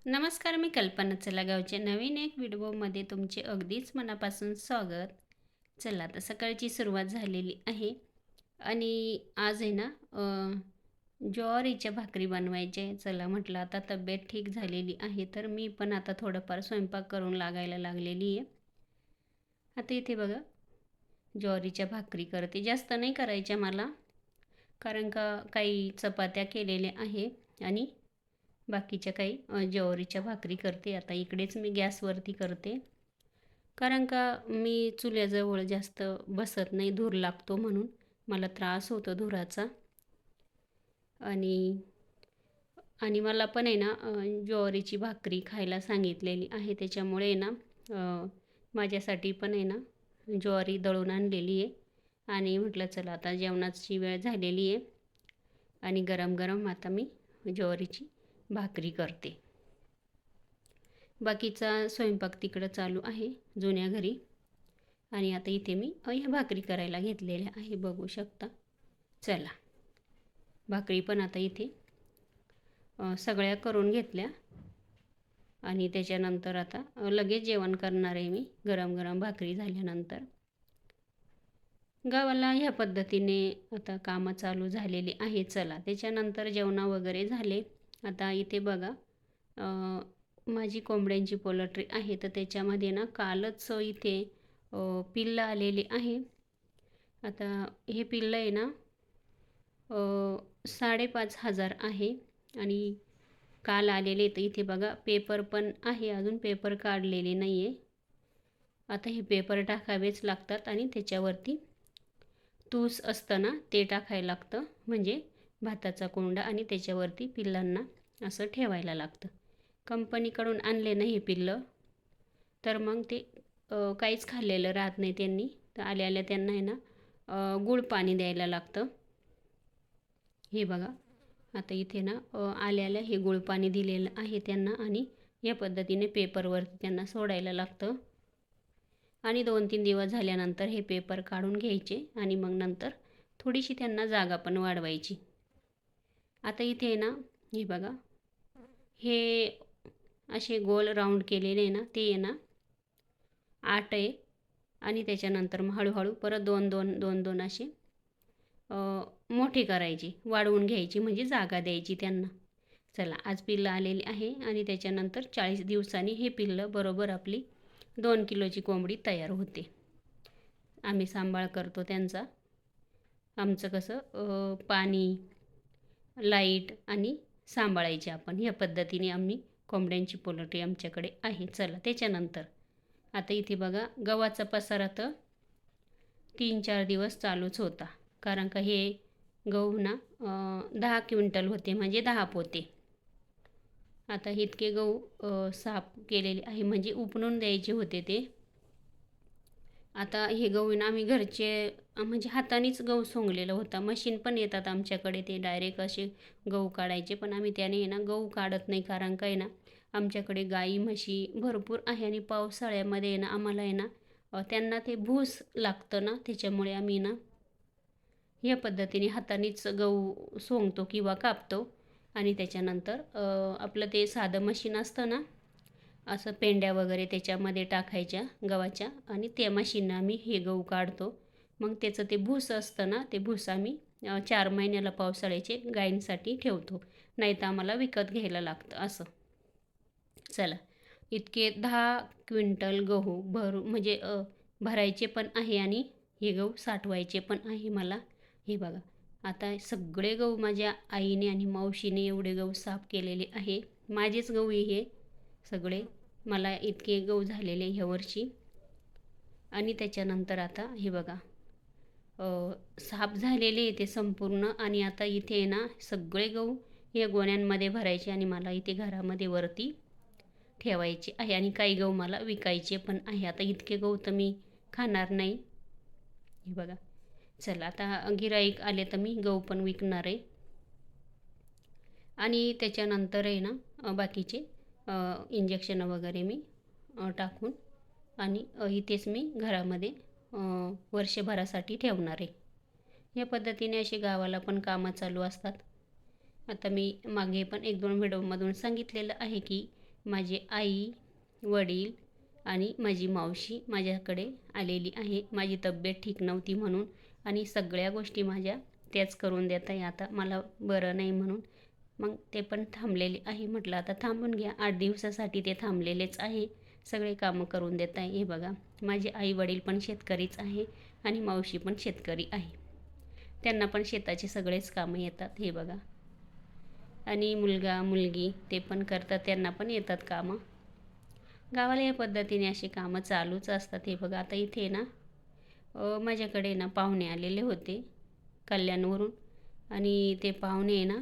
नमस्कार, मी कल्पना चलागावच्या नवीन एक व्हिडिओमध्ये तुमचे अगदीच मनापासून स्वागत. चला आता सकाळची सुरुवात झालेली आहे आणि आज आहे ना ज्वारीच्या भाकरी बनवायच्या आहे. चला म्हटलं आता तब्येत ठीक झालेली आहे तर मी पण आता थोडंफार स्वयंपाक करून लागायला लागलेली आहे. आता इथे बघा ज्वारीच्या भाकरी करते. जास्त नाही करायच्या मला, कारण का काही चपात्या केलेल्या आहे आणि बाकीच्या काही ज्वारीच्या भाकरी करते. आता इकडेच मी गॅसवरती करते, कारण का मी चुल्याजवळ जास्त बसत नाही, धूर लागतो म्हणून मला त्रास होतो धुराचा. आणि आणि मला पण आहे ना ज्वारीची भाकरी खायला सांगितलेली आहे, त्याच्यामुळे ना माझ्यासाठी पण आहे ना ज्वारी दळून आणलेली आहे. आणि म्हटलं चला आता जेवणाची वेळ झालेली आहे आणि गरम गरम आता मी ज्वारीची भाकरी करते. बाकीचा स्वयंपाक तिकडं चालू आहे जुन्या घरी. आणि आता इथे मी ह्या भाकरी करायला घेतलेल्या आहे, बघू शकता. चला भाकरी पण आता इथे सगळ्या करून घेतल्या आणि त्याच्यानंतर आता लगेच जेवण करणार आहे मी गरम गरम भाकरी झाल्यानंतर. गावाला ह्या पद्धतीने आता कामं चालू झालेली आहे. चला त्याच्यानंतर जेवण वगैरे झाले. आता इथे बघा माझी कोंबड्यांची पोल्ट्री आहे, तर त्याच्यामध्ये ना कालच इथे पिल्लं आलेली आहे. आता हे पिल्लं आहे ना 5,500 आहे आणि काल आलेले. तर इथे बघा पेपर पण आहे, अजून पेपर काढलेले नाही आहे. आता हे पेपर टाकावेच लागतात आणि त्याच्यावरती तूस असतं ना ते टाकायला लागतं, म्हणजे भाताचा कोंडा, आणि त्याच्यावरती पिल्लांना असं ठेवायला लागतं. कंपनीकडून आणले नाही हे पिल्लं, तर मग ते काहीच खाल्लेलं राहत नाही त्यांनी. तर आल्या आल्या त्यांना आहे ना गूळ पाणी द्यायला लागतं. हे बघा आता इथे ना आल्या आल्या हे गूळ पाणी दिलेलं आहे त्यांना आणि या पद्धतीने पेपरवरती त्यांना सोडायला लागतं. आणि 2-3 दिवस झाल्यानंतर हे पेपर काढून घ्यायचे आणि मग नंतर थोडीशी त्यांना जागा पण वाढवायची. आता इथे ना हे बघा हे असे गोल राऊंड केलेले आहे ना, ते आहे ना 8 आहे. आणि त्याच्यानंतर मग हळूहळू परत 2-2 असे मोठे करायचे, वाढवून घ्यायची, म्हणजे जागा द्यायची त्यांना. चला आज पिल्लं आलेली आहे आणि त्याच्यानंतर 40 दिवसांनी हे पिल्लं बरोबर आपली 2 किलोची कोंबडी तयार होते. आम्ही सांभाळ करतो त्यांचा. आमचं कसं पाणी, लाईट आणि सांभाळायचे आपण, ह्या पद्धतीने आम्ही कोंबड्यांची पोल्ट्री आमच्याकडे आहे. चला त्याच्यानंतर आता इथे बघा गव्हाचा पसारा तर 3-4 दिवस चालूच होता, कारण का हे गहू ना 10 क्विंटल होते, म्हणजे 10 पोते. आता इतके गहू साफ केलेले आहे, म्हणजे उपणून द्यायचे होते ते. आता हे गहू ना आम्ही घरचे म्हणजे हातानेच गहू सोंगलेला होता. मशीन पण येतात आमच्याकडे, ते डायरेक्ट असे गहू काढायचे, पण आम्ही त्याने ना गहू काढत नाही, कारण काय ना आमच्याकडे गाई म्हशी भरपूर आहे आणि पावसाळ्यामध्ये ना आम्हाला आहे ना त्यांना ते भूस लागतं ना, त्याच्यामुळे आम्ही ना या पद्धतीने हातानेच गहू सोंगतो किंवा कापतो. आणि त्याच्यानंतर आपलं ते साधं मशीन असतं ना, असं पेंड्या वगैरे त्याच्यामध्ये टाकायच्या गव्हाच्या, आणि त्या मशीननं आम्ही हे गहू काढतो. मग त्याचं ते भूस असतं ना, ते भूस आम्ही 4 महिन्याला पावसाळ्याचे गायींसाठी ठेवतो, नाही तर आम्हाला विकत घ्यायला लागतं असं. चला इतके 10 क्विंटल गहू म्हणजे भरायचे पण आहे आणि हे गहू साठवायचे पण आहे मला. हे बघा आता सगळे गहू माझ्या आईने आणि मावशीने एवढे गहू साफ केलेले आहे. माझेच गहू हे सगळे, मला इतके गहू झालेले ह्या वर्षी. आणि त्याच्यानंतर आता हे बघा साफ झालेले ते संपूर्ण. आणि आता इथे ना सगळे गहू या गोण्यांमध्ये भरायचे आणि मला इथे घरामध्ये वरती ठेवायचे आहे. आणि काही गहू मला विकायचे पण आहे. आता इतके गहू तर मी खाणार नाही. हे बघा चला आता गिऱ्हाईक आले तर मी गहू पण विकणार आहे. आणि त्याच्यानंतर आहे ना बाकीचे इंजेक्शन वगैरे मी टाकून आणि इथेच मी घरामध्ये वर्षभरासाठी ठेवणार आहे. या पद्धतीने अशी गावाला पण कामं चालू असतात. आता मी मागे पण 1-2 व्हिडिओमधून सांगितलेलं आहे की माझे आई, वडील आणि माझी मावशी माझ्याकडे आलेली आहे. माझी तब्येत ठीक नव्हती म्हणून आणि सगळ्या गोष्टी माझ्या त्याच करून देत आहे आता मला बरं नाही म्हणून. मग ते पण थांबलेले आहे. म्हटलं आता थांबून घ्या. 8 दिवसासाठी ते थांबलेलेच आहे. सगळे कामं करून देत आहे. हे बघा, माझे आई वडील पण शेतकरीच आहे आणि मावशी पण शेतकरी आहे. त्यांना पण शेताचे सगळेच कामं येतात. हे बघा, आणि मुलगा मुलगी ते पण करतात, त्यांना पण येतात कामं. गावाला या पद्धतीने अशी कामं चालूच असतात. हे बघा, आता इथे ना माझ्याकडे ना पाहुणे आलेले होते कल्याणवरून आणि ते पाहुणे ना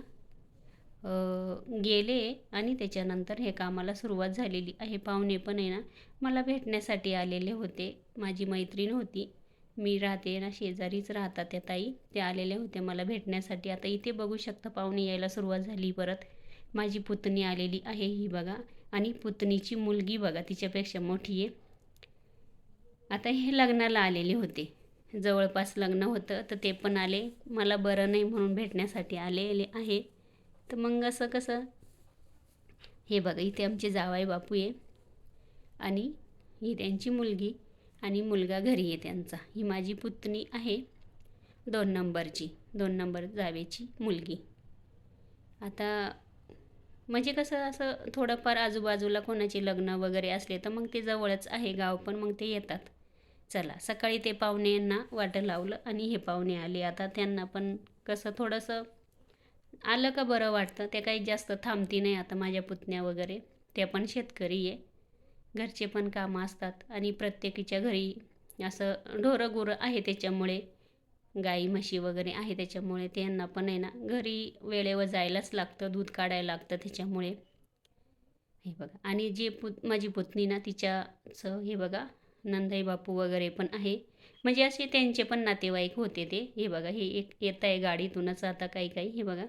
गेले आणि त्याच्यानंतर हे कामाला सुरुवात झालेली आहे. पाहुणे पण आहे ना मला भेटण्यासाठी आलेले होते. माझी मैत्रीण होती, मी राहते ना शेजारीच राहतात त्या ताई, त्या आलेल्या होत्या मला भेटण्यासाठी. आता इथे बघू शकता पाहुणे यायला सुरुवात झाली. परत माझी पुतणी आलेली आहे ही बघा, आणि पुतणीची मुलगी बघा तिच्यापेक्षा मोठी आहे. आता हे लग्नाला आलेले होते, जवळपास लग्न होतं तर ते पण आले. मला बरं नाही म्हणून भेटण्यासाठी आलेले आहे. तर मग असं कसं, हे बघा इथे आमचे जावई बापू आहे आणि ही त्यांची मुलगी आणि मुलगा घरी आहे त्यांचा. ही माझी पुतणी आहे 2 नंबरची, 2 नंबर जावेची मुलगी. आता म्हणजे कसं असं थोडंफार आजूबाजूला कोणाचे लग्न वगैरे असले तर मग ते जवळच आहे गाव, पण मग ते येतात. चला, सकाळी ते पाहुण्यांना वाटं लावलं आणि हे पाहुणे आले. आता त्यांना पण कसं थोडंसं आलं का बरं वाटतं. ते काही जास्त थांबती नाही. आता माझ्या पुतण्या वगैरे त्या पण शेतकरी आहे. घरचे पण कामं असतात आणि प्रत्येकीच्या घरी असं ढोरं गुरं आहे, त्याच्यामुळे गाई म्हशी वगैरे आहे, त्याच्यामुळे त्यांना पण आहे ना घरी वेळेवर जायलाच लागतं, दूध काढायला लागतं त्याच्यामुळे. हे बघा, आणि जे माझी पुतणी ना तिच्याचं हे बघा नंदाई बापू वगैरे पण आहे, म्हणजे असे त्यांचे पण नातेवाईक होते ते. हे बघा, हे एक येत आहे गाडीतूनच आता काही काही. हे बघा,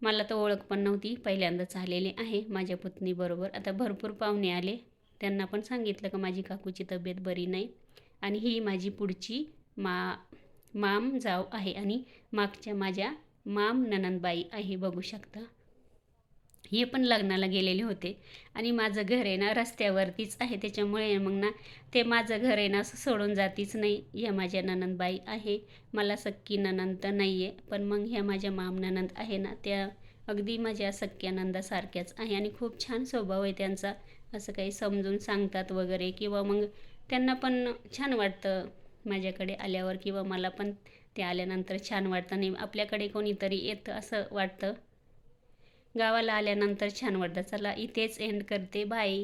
मला तर ओळख पण नव्हती, पहिल्यांदाच आलेले आहे माझ्या पुतणीबरोबर. आता भरपूर पाहुणे आले, त्यांना पण सांगितलं का माझी काकूची तब्येत बरी नाही. आणि ही माझी पुढची माम जाव आहे आणि मागच्या माझ्या माम ननंदबाई आहे, बघू शकता. हे पण लग्नाला गेलेले होते आणि माझं घर आहे ना रस्त्यावरतीच आहे, त्याच्यामुळे मग ना ते माझं घर आहे ना असं सोडून जातीच नाही. ह्या माझ्या ननंदबाई आहे, मला सख्खी ननंद तर नाही आहे, पण मग ह्या माझ्या माम ननंद आहे ना त्या अगदी माझ्या सख्ख्या नंदासारख्याच आहे आणि खूप छान स्वभाव आहे त्यांचा. असं काही समजून सांगतात वगैरे, किंवा मग त्यांना पण छान वाटतं माझ्याकडे आल्यावर, किंवा मला पण ते आल्यानंतर छान वाटतं. नाही आपल्याकडे कोणीतरी येतं असं वाटतं, गावाला आल्यानंतर छान वाटतं. चला, इथेच एंड करते. बाय.